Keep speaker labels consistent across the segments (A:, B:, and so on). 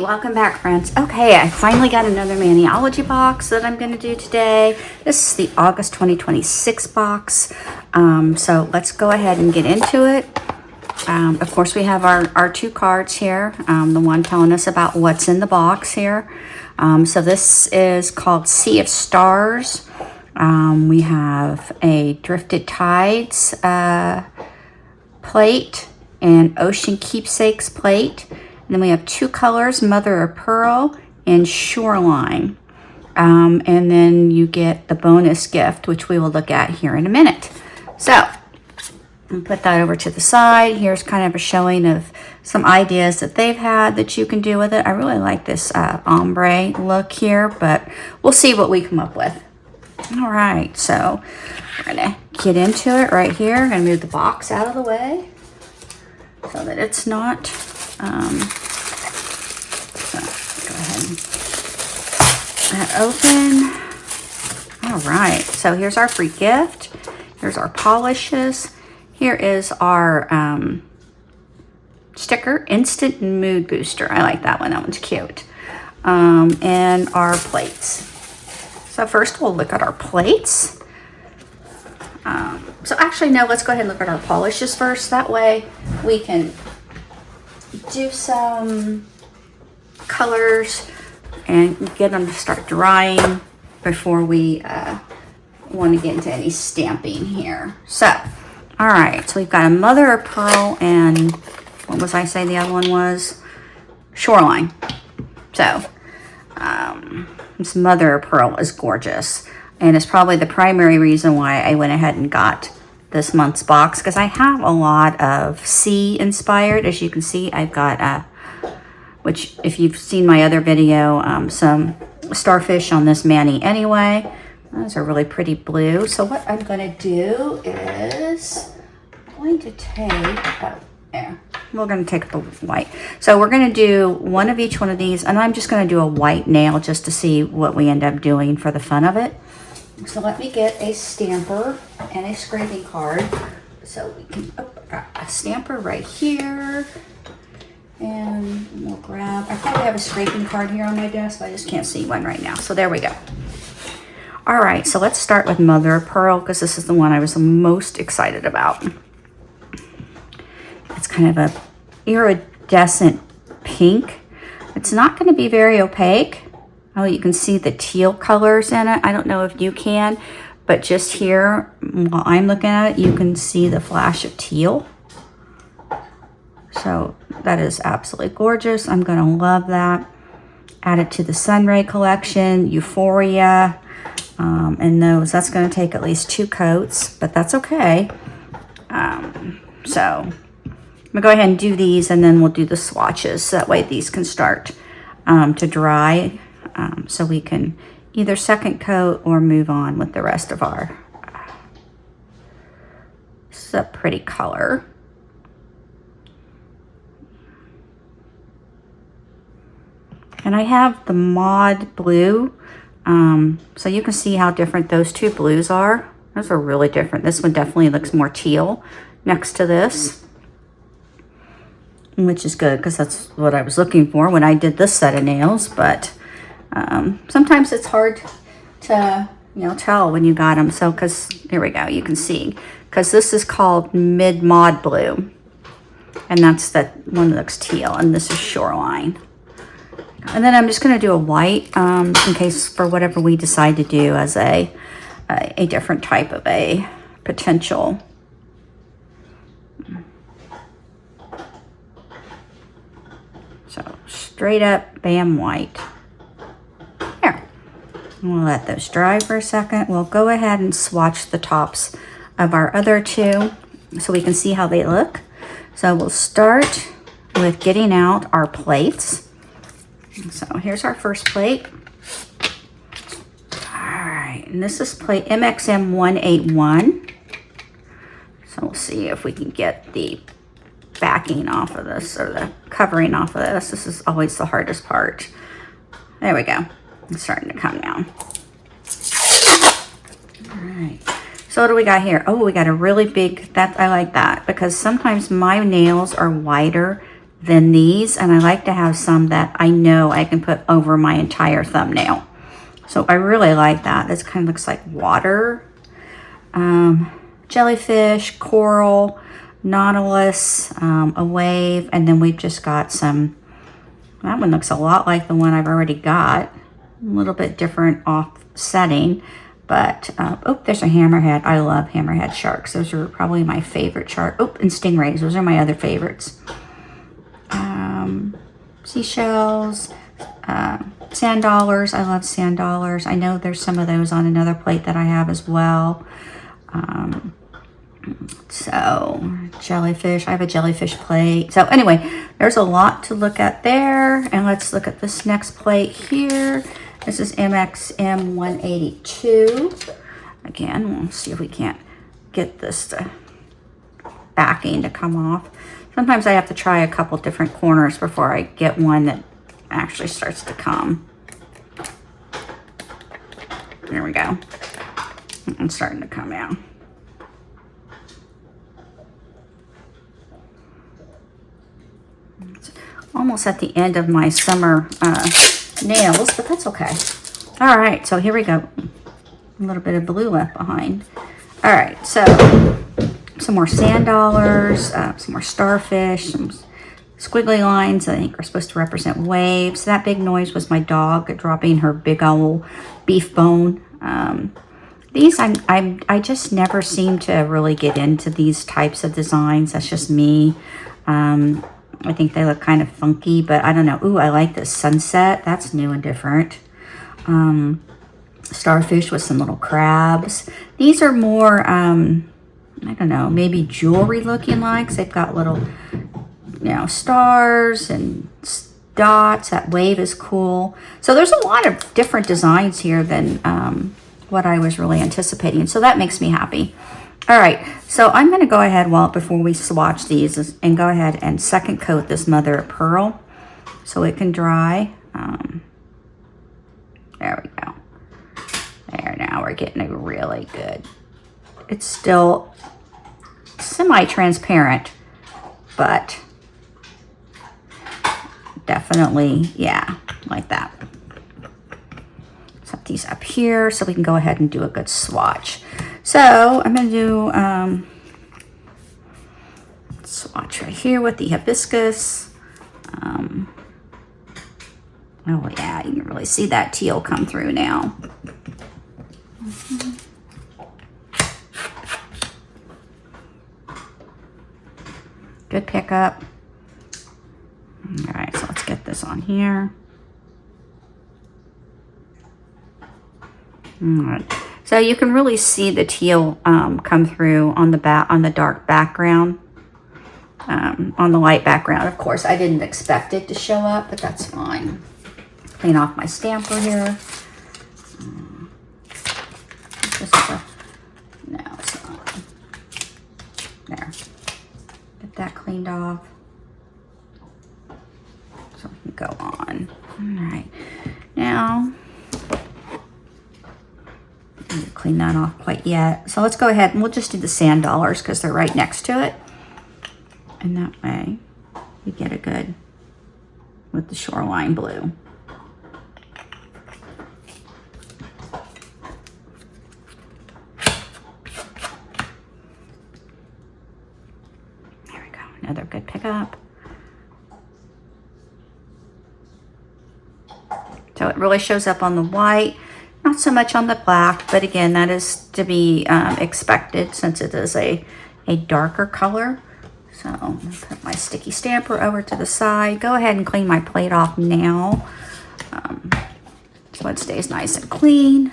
A: welcome back, friends. Okay, I finally got another Maniology box that I'm going to do today. This is the August 2026 box. So let's go ahead and get into it. Of course, we have our two cards here. The one telling us about what's in the box here. So this is called Sea of Stars. We have a Drifted Tides plate and Ocean Keepsakes plate. And then we have two colors, Mother of Pearl and Shoreline. And then you get the bonus gift, which we will look at here in a minute. So, I'll put that over to the side. Here's kind of a showing of some ideas that they've had that you can do with it. I really like this ombre look here, but we'll see what we come up with. All right, so we're gonna get into it right here. I'm gonna move the box out of the way so that it's not, so go ahead and that open. All right, so here's our free gift. Here's our polishes. Here is our sticker, Instant Mood Booster. I like that one, that one's cute. And our plates. So first we'll look at our plates. So actually, no, let's go ahead and look at our polishes first. That way we can do some colors and get them to start drying before we want to get into any stamping here. So, all right, so we've got a Mother of Pearl and what was I saying the other one was? Shoreline. So, this Mother of Pearl is gorgeous. And it's probably the primary reason why I went ahead and got this month's box, because I have a lot of sea inspired. As you can see, I've got, which if you've seen my other video, some starfish on this Mani anyway. Those are really pretty blue. So what I'm going to do is I'm going to take, we're going to take the white. So we're going to do one of each one of these, and I'm just going to do a white nail just to see what we end up doing for the fun of it. So let me get a stamper and a scraping card. So we can, got a stamper right here. And we'll grab, I probably have a scraping card here on my desk, but I just can't see one right now. So there we go. All right, so let's start with Mother of Pearl, because this is the one I was the most excited about. It's kind of a iridescent pink. It's not going to be very opaque. Oh, you can see the teal colors in it. I don't know if you can, but just here, while I'm looking at it, you can see the flash of teal. So that is absolutely gorgeous. I'm going to love that. Add it to the Sunray collection, Euphoria, and those. That's going to take at least 2 coats, but that's okay. So I'm going to go ahead and do these, and then we'll do the swatches. So that way these can start to dry. So we can either second coat or move on with the rest of our, this is a pretty color. And I have the Mod Blue, so you can see how different those two blues are. Those are really different. This one definitely looks more teal next to this, which is good because that's what I was looking for when I did this set of nails, but sometimes it's hard to, tell when you got them. So, because here we go, you can see, because this is called Mid Mod Blue, and that's that one that looks teal, and this is Shoreline. And then I'm just going to do a white in case for whatever we decide to do as a different type of a potential. So straight up, bam, white. There. We'll let those dry for a second. We'll go ahead and swatch the tops of our other two so we can see how they look. So we'll start with getting out our plates. So here's our first plate. All right, and this is plate MXM 181. So we'll see if we can get the backing off of this, or the covering off of this. This is always the hardest part. There we go. It's starting to come down. All right. So what do we got here? Oh, we got a really big, that I like that, because sometimes my nails are wider than these, and I like to have some that I know I can put over my entire thumbnail. So I really like that. This kind of looks like water. Jellyfish, coral, nautilus, a wave, and then we've just got some, that one looks a lot like the one I've already got. A little bit different offsetting, but, oh, there's a hammerhead. I love hammerhead sharks. Those are probably my favorite shark. Oh, and stingrays. Those are my other favorites. Seashells, sand dollars. I love sand dollars. I know there's some of those on another plate that I have as well. So jellyfish, I have a jellyfish plate. So anyway, there's a lot to look at there. And let's look at this next plate here. This is MXM 182. Again, we'll see if we can't get this backing to come off. Sometimes I have to try a couple different corners before I get one that actually starts to come. There we go. It's starting to come out. It's almost at the end of my summer nails, but that's okay. All right, so here we go. A little bit of blue left behind. All right, so some more sand dollars, some more starfish, some squiggly lines I think are supposed to represent waves. That big noise was my dog dropping her big old beef bone. These I just never seem to really get into these types of designs. That's just me. I think they look kind of funky, but I don't know. Ooh, I like this sunset. That's new and different. Starfish with some little crabs. These are more, I don't know, maybe jewelry looking like. They've got little, you know, stars and dots. That wave is cool. So there's a lot of different designs here than what I was really anticipating. So that makes me happy. All right, so I'm going to go ahead before we swatch these and go ahead and second coat this mother of pearl so it can dry. There we go. There, now we're getting a really good. It's still semi-transparent, but definitely, yeah, like that. Set these up here so we can go ahead and do a good swatch. So I'm going to do swatch right here with the hibiscus. Oh yeah, you can really see that teal come through now. Good pickup. All right, so let's get this on here. All right. So you can really see the teal come through on the dark background, on the light background. Of course, I didn't expect it to show up, but that's fine. Clean off my stamper here. No, it's not. There. Get that cleaned off. So we can go on. All right. Now, clean that off quite yet. So let's go ahead and we'll just do the sand dollars because they're right next to it. And that way you get a good with the shoreline blue. There we go. Another good pickup. So it really shows up on the white. Not so much on the black, but again, that is to be expected since it is a darker color. So I'm going to put my sticky stamper over to the side. Go ahead and clean my plate off now so it stays nice and clean.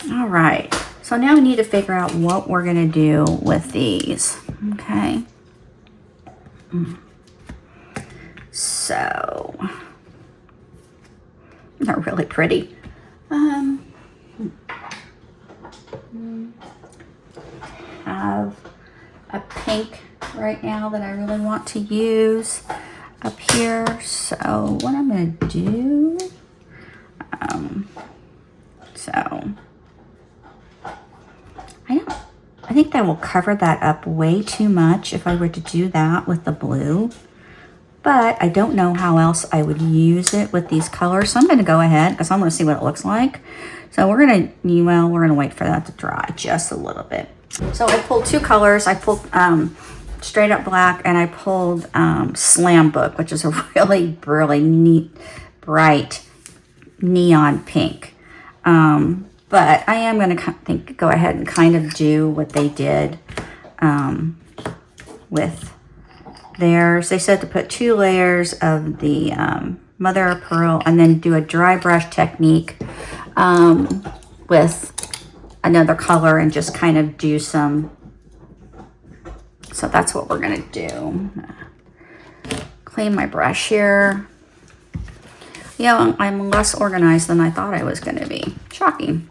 A: All right, so now we need to figure out what we're going to do with these, okay? So, they're really pretty. Have a pink right now that I really want to use up here. So what I'm going to do, so I I think that will cover that up way too much if I were to do that with the blue. But I don't know how else I would use it with these colors. So I'm going to go ahead because I want to see what it looks like. So we're going to wait for that to dry just a little bit. So I pulled two colors. I pulled Straight Up Black, and I pulled Slam Book, which is a really, really neat, bright neon pink. But I am going to go ahead and kind of do what they did with theirs. They said to put 2 layers of the mother of pearl and then do a dry brush technique with another color and just kind of do some. So that's what we're going to do. Clean my brush here. Yeah, I'm less organized than I thought I was going to be. Shocking.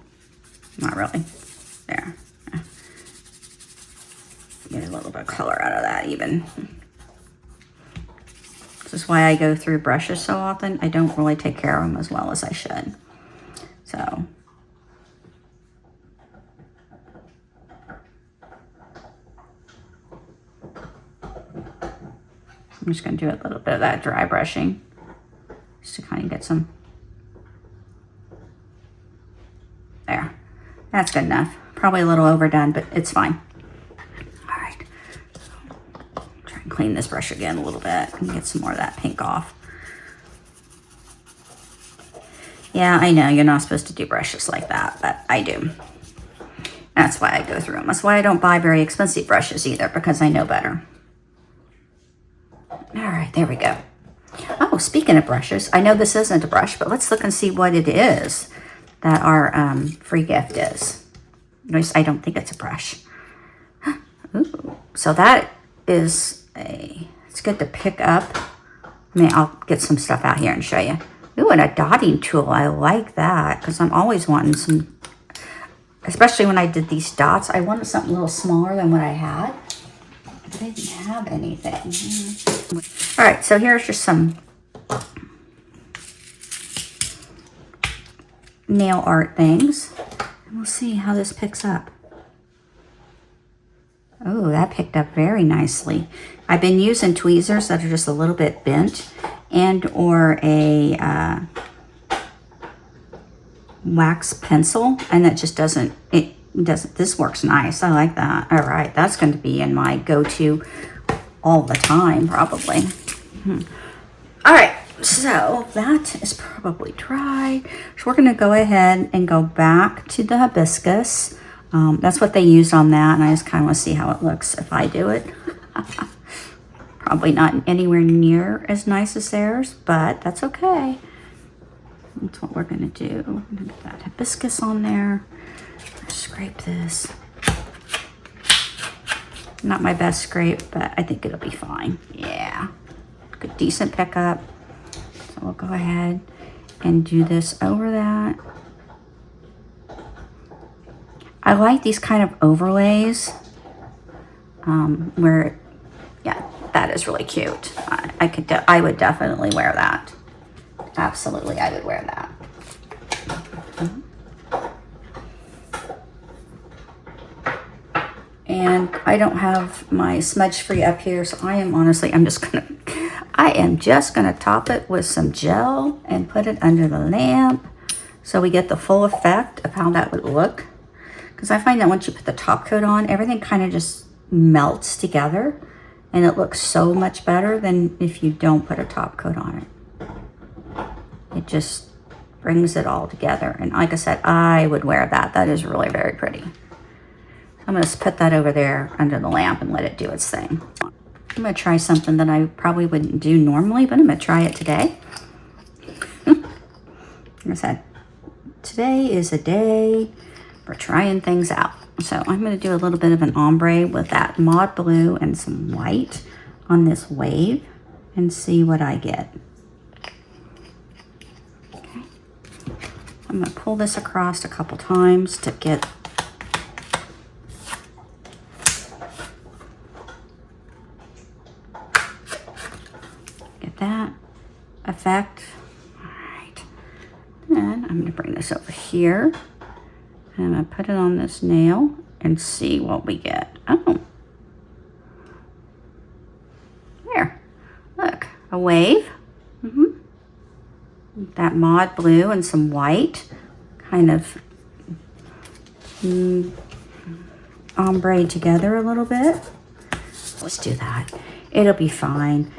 A: Not really. There. Get a little bit of color out of that even. This is why I go through brushes so often. I don't really take care of them as well as I should. So. I'm just going to do a little bit of that dry brushing. Just to kind of get some. There. That's good enough. Probably a little overdone, but it's fine. All right. Try and clean this brush again a little bit and get some more of that pink off. Yeah, I know you're not supposed to do brushes like that, but I do. That's why I go through them. That's why I don't buy very expensive brushes either, because I know better. All right, there we go. Oh, speaking of brushes, I know this isn't a brush, but let's look and see what it is that our free gift is. At least I don't think it's a brush. Ooh, so that is it's good to pick up. I mean, I'll get some stuff out here and show you. Ooh, and a dotting tool. I like that because I'm always wanting some, especially when I did these dots, I wanted something a little smaller than what I had. But I didn't have anything. All right, so here's just some nail art things. And we'll see how this picks up. Oh, that picked up very nicely. I've been using tweezers that are just a little bit bent and or a wax pencil, and it just doesn't, this works nice. I like that. All right, that's going to be in my go-to all the time, probably. All right, so that is probably dry. So we're going to go ahead and go back to the hibiscus. That's what they used on that, and I just kind of want to see how it looks if I do it. Probably not anywhere near as nice as theirs, but that's okay. That's what we're going to do. I'm going to get that hibiscus on there. Scrape this. Not my best scrape, but I think it'll be fine. Yeah, good, decent pickup. So we'll go ahead and do this over that. I like these kind of overlays where, yeah, that is really cute. I would definitely wear that. Absolutely, I would wear that. And I don't have my smudge free up here, so I am just gonna top it with some gel and put it under the lamp so we get the full effect of how that would look. Because I find that once you put the top coat on, everything kind of just melts together and it looks so much better than if you don't put a top coat on it. It just brings it all together. And like I said, I would wear that. That is really very pretty. I'm going to put that over there under the lamp and let it do its thing. I'm going to try something that I probably wouldn't do normally, but I'm going to try it today. Like I said, today is a day for trying things out. So I'm going to do a little bit of an ombre with that Mod Blue and some white on this wave and see what I get. Okay. I'm going to pull this across a couple times to get that effect. All right. Then I'm going to bring this over here And I'm going to put it on this nail and see what we get. Oh. There. Look. A wave. That mod blue and some white. Kind of ombre together a little bit. Let's do that. It'll be fine.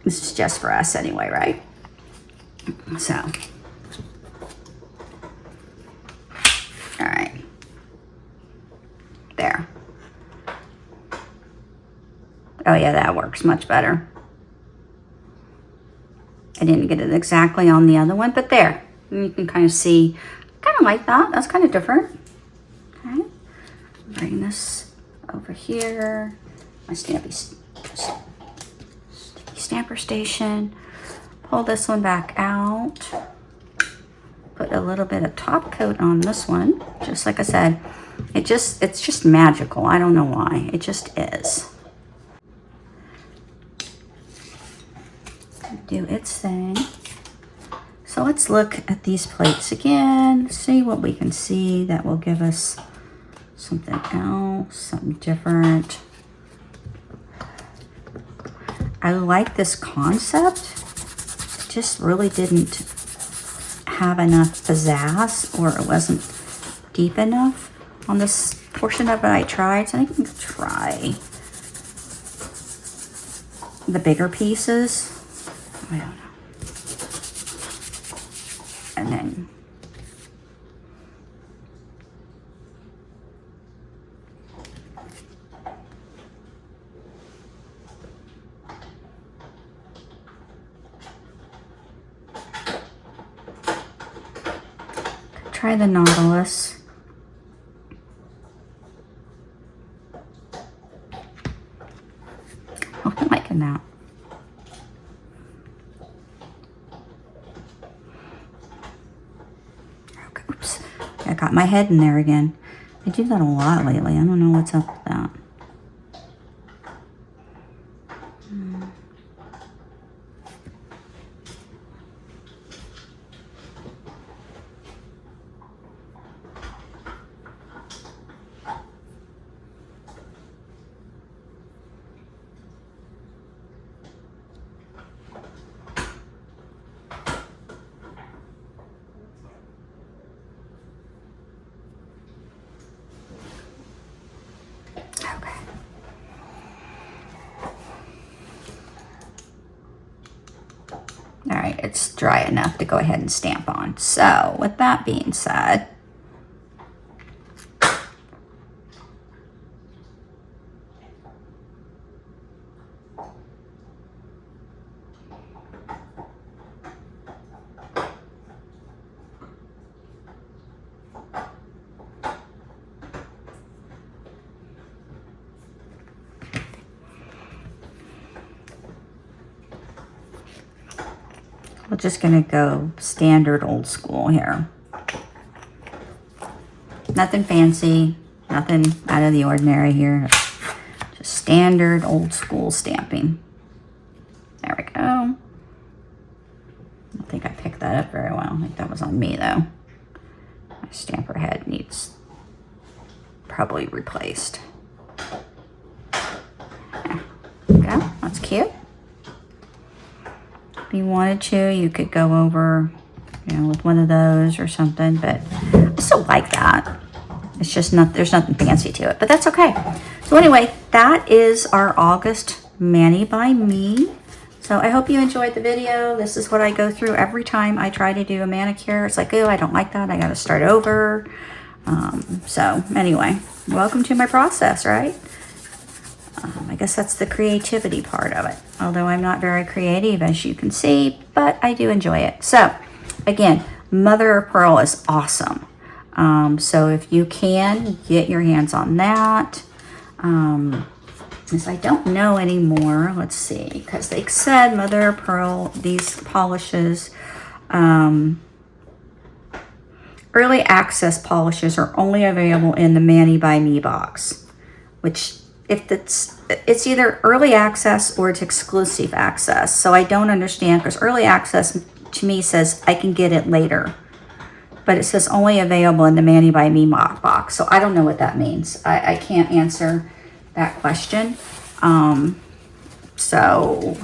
A: This is just for us anyway, right? So, all right. There. Oh yeah, that works much better. I didn't get it exactly on the other one, but there. You can kind of see, kind of like that. That's kind of different. Okay. Bring this over here. My sticky stamper station. Pull this one back out. Put a little bit of top coat on this one. Just like I said, it's just magical. I don't know why. It just is. Do its thing. So let's look at these plates again, see what we can see that will give us something else, something different. I like this concept. It just really didn't have enough pizzazz, or it wasn't deep enough on this portion of it I tried. So I think I'm gonna try the bigger pieces. I don't know. And then try the Nautilus. Oh, I'm liking that. Okay, oops. I got my head in there again. I do that a lot lately. I don't know what's up with that. All right, it's dry enough to go ahead and stamp on. So with that being said, we're just gonna go standard old school here. Nothing fancy, nothing out of the ordinary here. Just standard old school stamping. There we go. I don't think I picked that up very well. I think that was on me though. My stamper head needs probably replaced. There we go, that's cute. If you wanted to, you could go over, you know, with one of those or something, but I still like that. It's just not, there's nothing fancy to it, but that's okay. So anyway, that is our August Mani by Me. So I hope you enjoyed the video. This is what I go through every time I try to do a manicure. It's like, oh, I don't like that. I got to start over. So anyway, welcome to my process, right? I guess that's the creativity part of it. Although I'm not very creative, as you can see, but I do enjoy it. So again, Mother of Pearl is awesome. So if you can, get your hands on that. Because I don't know anymore. Let's see, because they said Mother of Pearl, these polishes, early access polishes are only available in the Mani by Me box, which if it's either early access or it's exclusive access. So I don't understand, because early access to me says I can get it later. but it says only available in the Manny by Me box. So I don't know what that means. I can't answer that question. So